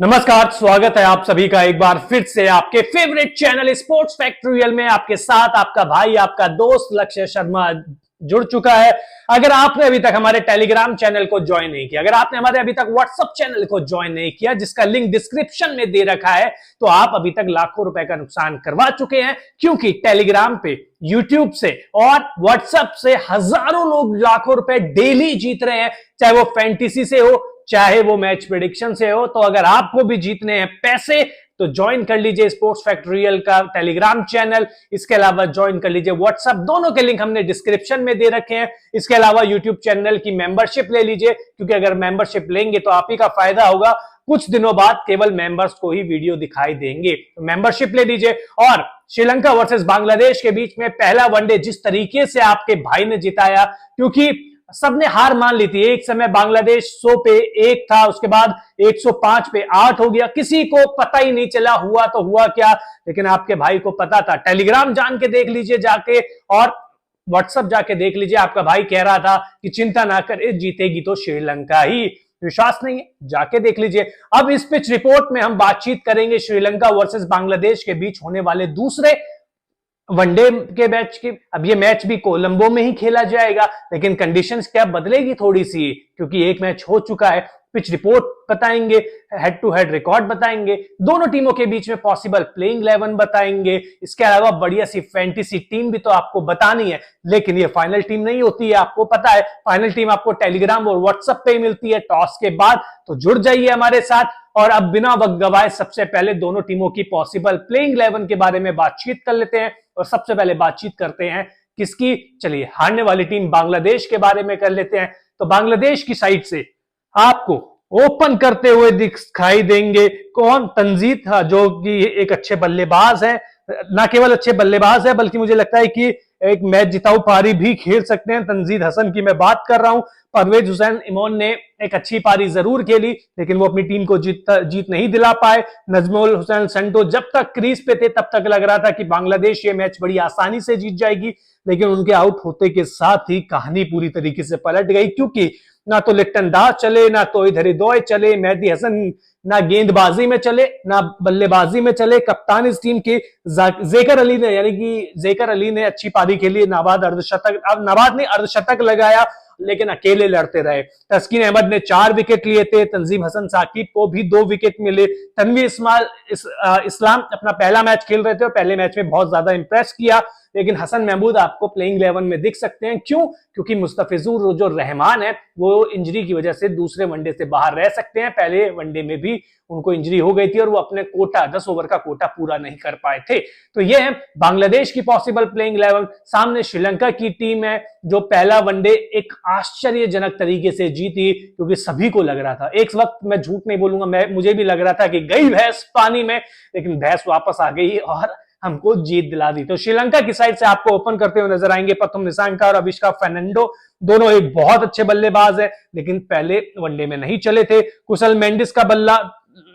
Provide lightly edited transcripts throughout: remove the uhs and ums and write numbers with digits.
नमस्कार, स्वागत है आप सभी का एक बार फिर से आपके फेवरेट चैनल स्पोर्ट्स फैक्ट्रियल में। आपके साथ आपका भाई, आपका दोस्त लक्ष्य शर्मा जुड़ चुका है। अगर आपने अभी तक हमारे टेलीग्राम चैनल को ज्वाइन नहीं किया, अगर आपने हमारे अभी तक व्हाट्सएप चैनल को ज्वाइन नहीं किया, जिसका लिंक डिस्क्रिप्शन में दे रखा है, तो आप अभी तक लाखों रुपए का नुकसान करवा चुके हैं। क्योंकि टेलीग्राम पे, यूट्यूब से और व्हाट्सएप से हजारों लोग लाखों रुपए डेली जीत रहे हैं, चाहे वो फैंटेसी से हो, चाहे वो मैच प्रेडिक्शन से हो। तो अगर आपको भी जीतने हैं पैसे तो ज्वाइन कर लीजिए स्पोर्ट्स फैक्ट्रियल का टेलीग्राम चैनल। इसके अलावा ज्वाइन कर लीजिए व्हाट्सएप, दोनों के लिंक हमने डिस्क्रिप्शन में दे रखे हैं। इसके अलावा यूट्यूब चैनल की मेंबरशिप ले लीजिए, क्योंकि अगर मेंबरशिप लेंगे तो आप ही का फायदा होगा। कुछ दिनों बाद केवल मेंबर्स को ही वीडियो दिखाई देंगे, तो मेंबरशिप ले लीजिए। और श्रीलंका वर्सेस बांग्लादेश के बीच में पहला वनडे जिस तरीके से आपके भाई ने जिताया, क्योंकि सबने हार मान ली थी। एक समय बांग्लादेश 100 पे 1 था, उसके बाद 105 पे 8 हो गया। किसी को पता ही नहीं चला हुआ तो हुआ क्या, लेकिन आपके भाई को पता था। टेलीग्राम जान के देख लीजिए जाके, और व्हाट्सएप जाके देख लीजिए। आपका भाई कह रहा था कि चिंता ना कर, जीतेगी तो श्रीलंका ही। विश्वास नहीं है, जाके देख लीजिए। अब इस पिच रिपोर्ट में हम बातचीत करेंगे श्रीलंका वर्सेस बांग्लादेश के बीच होने वाले दूसरे वनडे के मैच की। अब ये मैच भी कोलंबो में ही खेला जाएगा, लेकिन कंडीशंस क्या बदलेगी थोड़ी सी, क्योंकि एक मैच हो चुका है। पिच रिपोर्ट बताएंगे, हेड टू हेड रिकॉर्ड बताएंगे, दोनों टीमों के बीच में पॉसिबल प्लेइंग 11 बताएंगे। इसके अलावा बढ़िया सी फैंटेसी टीम भी तो आपको बतानी है, लेकिन ये फाइनल टीम नहीं होती है, आपको पता है। फाइनल टीम आपको टेलीग्राम और व्हाट्सएप पे मिलती है टॉस के बाद। तो जुड़ जाइए हमारे साथ। और अब बिना वक्त गवाए सबसे पहले दोनों टीमों की पॉसिबल प्लेइंग 11 के बारे में बातचीत कर लेते हैं। और सबसे पहले बातचीत करते हैं किसकी? चलिए, हारने वाली टीम बांग्लादेश के बारे में कर लेते हैं। तो बांग्लादेश की साइड से आपको ओपन करते हुए दिखाई देंगे कौन? तंजीद, जो कि एक अच्छे बल्लेबाज है। ना केवल अच्छे बल्लेबाज है, बल्कि मुझे लगता है कि एक मैच जिताऊ पारी भी खेल सकते हैं। तंजीद हसन की मैं बात कर रहा हूं। परवेज हुसैन इमोन ने एक अच्छी पारी जरूर खेली, लेकिन वो अपनी टीम को जीत नहीं दिला पाए। नजमुल हुसैन संटो जब तक क्रीज पे थे तब तक लग रहा था कि बांग्लादेश ये मैच बड़ी आसानी से जीत जाएगी, लेकिन उनके आउट होते के साथ ही कहानी पूरी तरीके से पलट गई। क्योंकि ना तो लिप्टन दास चले, ना तो इधर हिदोय चले, मेहदी हसन ना गेंदबाजी में चले, ना बल्लेबाजी में चले। कप्तान इस टीम के जेकर अली ने, यानी कि जेकर अली ने अच्छी पारी खेली। नाबाद ने अर्धशतक लगाया, लेकिन अकेले लड़ते रहे। तस्कीन अहमद ने 4 विकेट लिए थे। तंजीम हसन साकिब को भी 2 विकेट मिले। तनवीर इस्लाम अपना पहला मैच खेल रहे थे और पहले मैच में बहुत ज्यादा इंप्रेस किया, लेकिन हसन महमूद आपको प्लेइंग 11 में दिख सकते हैं। क्यों? क्योंकि मुस्तफिजुर जो रहमान है वो इंजरी की वजह से दूसरे वनडे से बाहर रह सकते हैं। पहले वनडे में भी उनको इंजरी हो गई थी और वो अपने कोटा 10 ओवर का कोटा पूरा नहीं कर पाए थे। तो ये है बांग्लादेश की पॉसिबल प्लेइंग 11। सामने श्रीलंका की टीम है जो पहला वनडे एक आश्चर्यजनक तरीके से जीती, क्योंकि सभी को लग रहा था, एक वक्त मैं झूठ नहीं बोलूंगा, मुझे भी लग रहा था कि गई भैंस पानी में, लेकिन भैंस वापस आ गई और हमको जीत दिला दी। तो श्रीलंका की साइड से आपको ओपन करते हुए नजर आएंगे प्रथम निसांका और अविष्का फर्नांडो। दोनों एक बहुत अच्छे बल्लेबाज है, लेकिन पहले वनडे में नहीं चले थे। कुशल मेंडिस का बल्ला,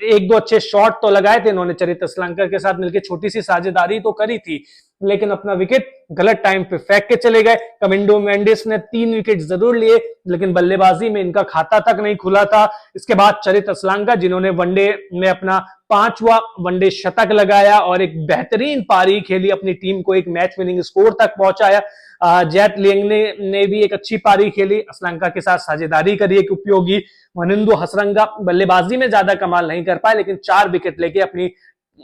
1-2 अच्छे शॉट तो लगाए थे इन्होंने। चरित श्रीलंका के साथ मिलकर छोटी सी साझेदारी तो करी थी, लेकिन अपना विकेट गलत टाइम पे फेंक के चले गए। कमिंडो मेंडिस ने 3 विकेट जरूर लिए, लेकिन बल्लेबाजी में इनका खाता तक नहीं खुला था। इसके बाद चरित श्रीलंका, जिन्होंने वनडे में अपना 5वां वनडे शतक लगाया और एक बेहतरीन पारी खेली, अपनी टीम को एक मैच विनिंग स्कोर तक पहुंचाया। जैट लिंग ने भी एक अच्छी पारी खेली, श्रीलंका के साथ साझेदारी करी एक उपयोगी। वनिंदु हसरंगा बल्लेबाजी में ज्यादा कमाल नहीं कर पाए, लेकिन 4 विकेट लेके अपनी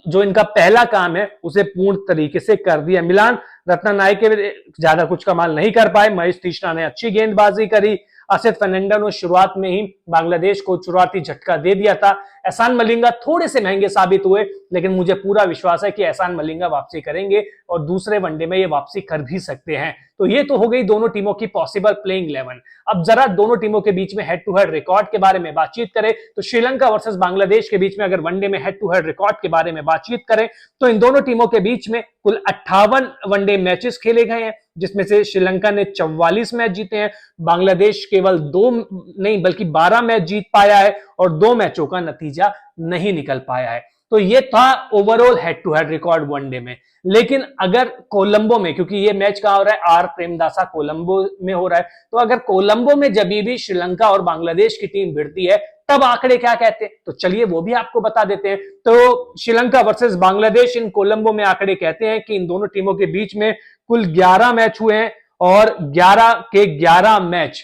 जो इनका पहला काम है उसे पूर्ण तरीके से कर दिया। मिलान रत्नानायक के ज्यादा कुछ कमाल नहीं कर पाए। महेश तीक्ष्णा ने अच्छी गेंदबाजी करी। असित फर्नांडो ने शुरुआत में ही बांग्लादेश को शुरुआती झटका दे दिया था। एहसान मलिंगा थोड़े से महंगे साबित हुए, लेकिन मुझे पूरा विश्वास है कि एहसान मलिंगा वापसी करेंगे और दूसरे वनडे में ये वापसी कर भी सकते हैं। तो ये तो हो गई दोनों टीमों की पॉसिबल प्लेइंग 11। अब जरा दोनों टीमों के बीच में हेड टू हेड रिकॉर्ड के बारे में बातचीत करें तो श्रीलंका वर्सेस बांग्लादेश के बीच में अगर वनडे में हेड टू हेड रिकॉर्ड के बारे में बातचीत करें तो इन दोनों टीमों के बीच में कुल 58 वनडे मैचेस खेले गए हैं, जिसमें से श्रीलंका ने 44 मैच जीते हैं। बांग्लादेश केवल 2 नहीं बल्कि 12 मैच जीत पाया है और 2 मैचों का नतीजा नहीं निकल पाया है। तो ये था overall head to head record one day में। लेकिन अगर कोलंबो में, क्योंकि ये मैच कहां हो रहा है, आर प्रेमदासा कोलंबो में हो रहा है, तो अगर कोलंबो में जब भी श्रीलंका और बांग्लादेश की टीम भिड़ती है तब आंकड़े क्या कहते हैं, तो चलिए वो भी आपको बता देते हैं। तो श्रीलंका वर्सेस बांग्लादेश इन कोलंबो में आंकड़े कहते हैं कि इन दोनों टीमों के बीच में कुल 11 मैच हुए हैं और 11 के 11 मैच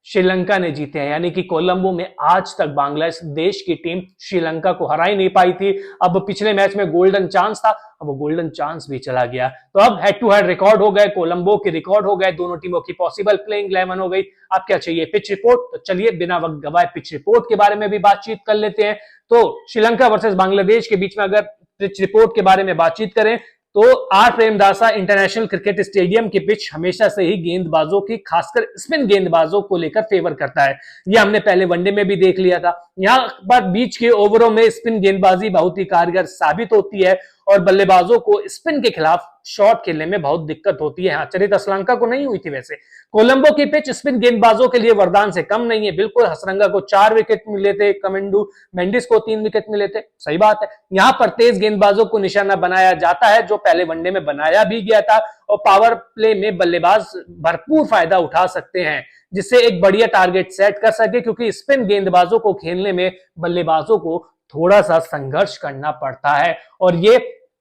श्रीलंका ने जीते हैं, यानी कि कोलंबो में आज तक बांग्लादेश की टीम श्रीलंका को हरा ही नहीं पाई थी। अब पिछले मैच में गोल्डन चांस था, अब वो गोल्डन चांस भी चला गया। तो अब हेड टू हेड रिकॉर्ड हो गए, कोलंबो के रिकॉर्ड हो गए, दोनों टीमों की पॉसिबल प्लेइंग 11 हो गई। अब क्या चाहिए, पिच रिपोर्ट। तो चलिए बिना वक्त गवाए पिच रिपोर्ट के बारे में भी बातचीत कर लेते हैं। तो श्रीलंका वर्सेस बांग्लादेश के बीच में अगर पिच रिपोर्ट के बारे में बातचीत करें तो R Premadasa international cricket stadium की पिच हमेशा से ही गेंदबाजों की, खासकर स्पिन गेंदबाजों को लेकर फेवर करता है। यह हमने पहले वनडे में भी देख लिया था। यहां पर बीच के ओवरों में स्पिन गेंदबाजी बहुत ही कारगर साबित होती है और बल्लेबाजों को स्पिन के खिलाफ शॉट खेलने में बहुत दिक्कत होती है। हाँ, चरित असलंका को नहीं हुई थी। वैसे कोलंबो की पिच स्पिन गेंदबाजों के लिए वरदान से कम नहीं है। बिल्कुल, हसरंगा को 4 विकेट मिले थे, कमेंडू मेंडिस को 3 विकेट मिले थे, सही बात है। यहां पर तेज गेंदबाजों को निशाना बनाया जाता है, जो पहले वनडे में बनाया भी गया था, और पावर प्ले में बल्लेबाज भरपूर फायदा उठा सकते हैं, जिससे एक बढ़िया टारगेट सेट कर सके, क्योंकि स्पिन गेंदबाजों को खेलने में बल्लेबाजों को थोड़ा सा संघर्ष करना पड़ता है। और ये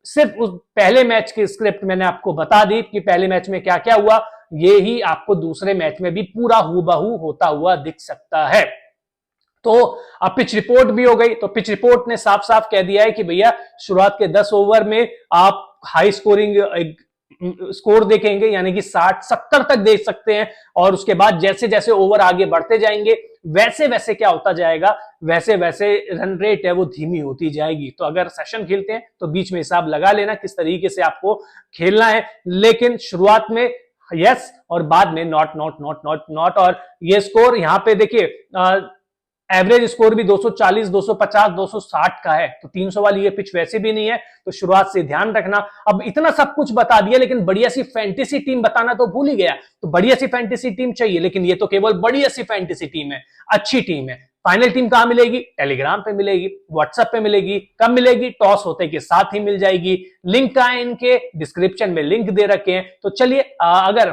सिर्फ उस पहले मैच की स्क्रिप्ट मैंने आपको बता दी कि पहले मैच में क्या क्या हुआ, ये ही आपको दूसरे मैच में भी पूरा हूबहू होता हुआ दिख सकता है। तो अब पिच रिपोर्ट भी हो गई। तो पिच रिपोर्ट ने साफ साफ कह दिया है कि भैया शुरुआत के 10 ओवर में आप हाई स्कोरिंग स्कोर देखेंगे, यानी कि 60-70 तक देख सकते हैं, और उसके बाद जैसे जैसे ओवर आगे बढ़ते जाएंगे वैसे वैसे क्या होता जाएगा, वैसे वैसे रन रेट है वो धीमी होती जाएगी। तो अगर सेशन खेलते हैं तो बीच में हिसाब लगा लेना किस तरीके से आपको खेलना है, लेकिन शुरुआत में यस और बाद में not not not not not. और ये स्कोर यहां पे देखिए एवरेज स्कोर भी 240, 250, 260 का है, तो 300 वाली ये पिच वैसे भी नहीं है। तो शुरुआत से ध्यान रखना। अब इतना सब कुछ बता दिया, लेकिन बढ़िया सी फैंटेसी टीम बताना तो भूल ही गया। तो बढ़िया सी फैंटेसी टीम चाहिए, लेकिन ये तो केवल बढ़िया सी फैंटेसी टीम है, अच्छी टीम है। फाइनल टीम कहां मिलेगी? टेलीग्राम पे मिलेगी, व्हाट्सएप पे मिलेगी। कब मिलेगी? टॉस होते के साथ ही मिल जाएगी। लिंक का इनके डिस्क्रिप्शन में लिंक दे रखे हैं। तो चलिए अगर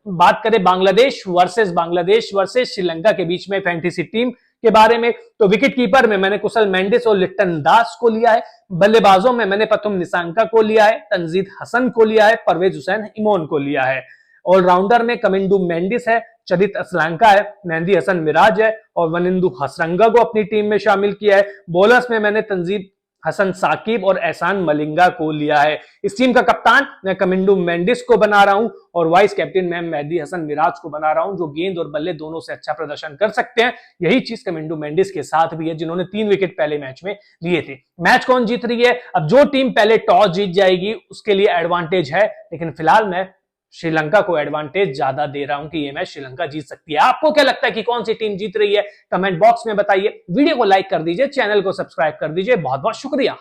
बात करें बांग्लादेश वर्सेस श्रीलंका के बीच में फैंटेसी टीम के बारे में, तो विकेट कीपर में मैंने कुशल मेंडिस और लिट्टन दास को लिया है। बल्लेबाजों में मैंने प्रथम निशांका को लिया है, तंजीद हसन को लिया है, परवेज हुसैन इमोन को लिया है। ऑलराउंडर में कमिंडू मेंडिस है, चरित असलंका है, मेहंदी हसन मिराज है और वनिंदु हसरंगा को अपनी टीम में शामिल किया है। बॉलर्स में मैंने तंजीद हसन साकिब और एहसान मलिंगा को लिया है। इस टीम का कप्तान मैं कमिंडू मेंडिस को बना रहा हूं और वाइस कैप्टन मैं मेहंदी हसन मिराज को बना रहा हूं, जो गेंद और बल्ले दोनों से अच्छा प्रदर्शन कर सकते हैं। यही चीज कमिंडू मेंडिस के साथ भी है, जिन्होंने 3 विकेट पहले मैच में लिए थे। मैच कौन जीत रही है? अब जो टीम पहले टॉस जीत जाएगी उसके लिए एडवांटेज है, लेकिन फिलहाल मैं श्रीलंका को एडवांटेज ज्यादा दे रहा हूं कि ये मैच श्रीलंका जीत सकती है। आपको क्या लगता है कि कौन सी टीम जीत रही है? कमेंट बॉक्स में बताइए। वीडियो को लाइक कर दीजिए, चैनल को सब्सक्राइब कर दीजिए। बहुत बहुत शुक्रिया।